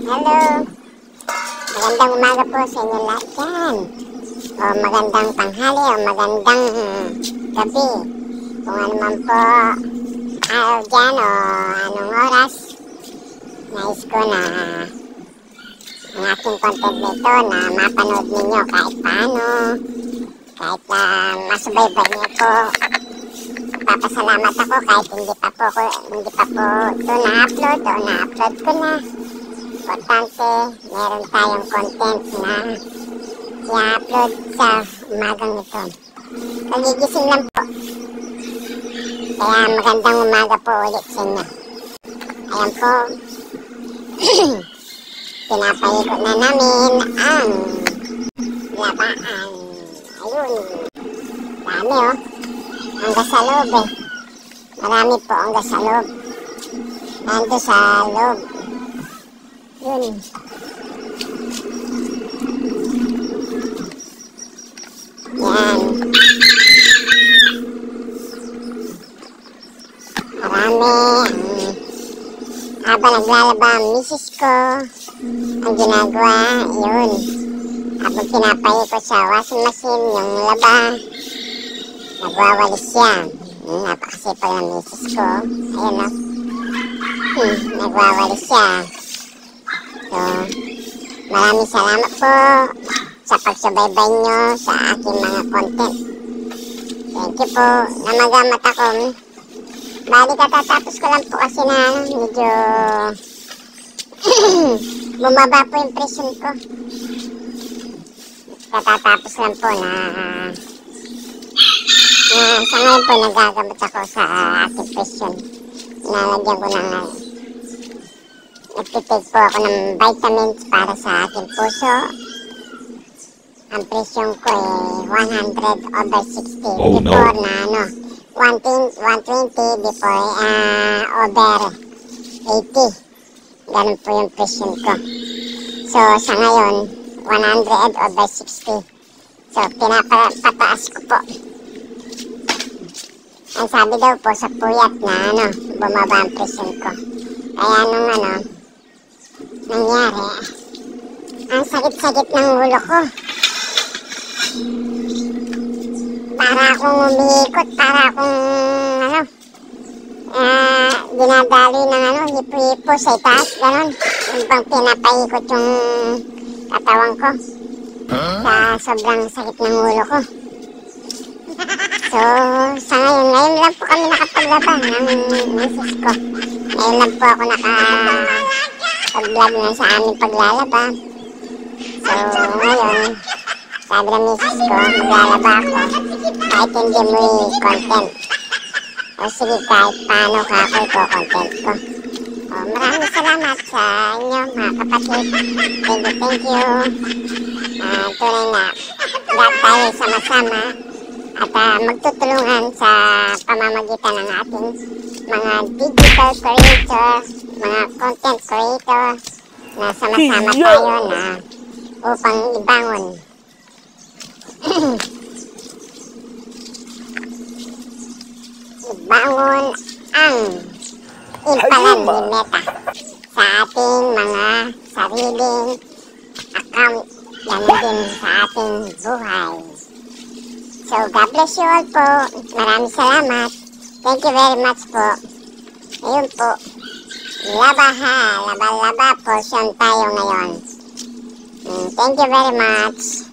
Hello. Magandang umaga po sa inyo lahat dyan. O magandang tanghali o magandang gabi. Kung ano man po araw dyan o anong oras. Nais ko na ang aking content nito na mapanood ninyo kahit paano. Kahit masubaybay niyo po. Papasalamat ako kahit hindi pa po ito na-upload o na-upload ko na. Importante, meron tayong content na i-upload sa umagang ito. Nagigising lang po. Kaya magandang umaga po ulit sa inyo. Ayan po. Pinapaikot na namin ang labaan. Ayun. Dami oh. Hanggang sa loob eh. Marami po hanggang sa loob. Nandito sa loob. Yun. Yan. Marami. Habang naglalaba ang misis ko, ang ginagawa, yun. Habang pinapaikot sa washing machine, yung laba, nagwawalis siya. Napakasipag ng misis ko. Ayun o. Nagwawalis siya. So, maraming salamat po sa pagsubaybay nyo sa aking mga content. Thank you po. Namagamat ako. Bali katatapos ko lang po kasi na medyo bumaba po yung presyon ko. Katatapos lang po na sa ngayon po nagagamot ako sa aking presyon. Nalagyan ko ng nagtitake po ako ng vitamins para sa aking puso. Ang presyon ko ay 100/60. Before na 120 before over 80. Ganun po yung presyon ko. So sa ngayon 100/60. So pinapataas ko po. Ang sabi daw po sa puyat na bumaba ang presyon ko. Kaya nung nangyari, ang sakit-sakit ng ulo ko. Para akong umiikot, para akong dinadali ng hipo-hipo sa itaas, gano'n. Yung bang pinapaikot yung katawan ko. Sa sobrang sakit ng ulo ko. So, sa ngayon lang po kami nakapaglaba ng misis ko. Ngayon lang po ako nakapag-vlog na sa aming paglalaba. So, ngayon, sabi ng misis ko, maglalaba ako kahit hindi mo content. O sige, kahit paano ka ako ito-content ko. O, maraming salamat sa inyo mga kapatid. Thank you. Tunay na lahat tayo sama-sama at magtutulungan sa pamamagitan ng ating mga digital creator, mga content creator na sama-sama tayo na upang ibangon ang impalan ni Meta sa ating mga sariling account, yan din sa ating buhay. So, God bless you all po. Maraming salamat. Thank you very much po. Ayun po. Laba-laba portion tayo ngayon. Thank you very much.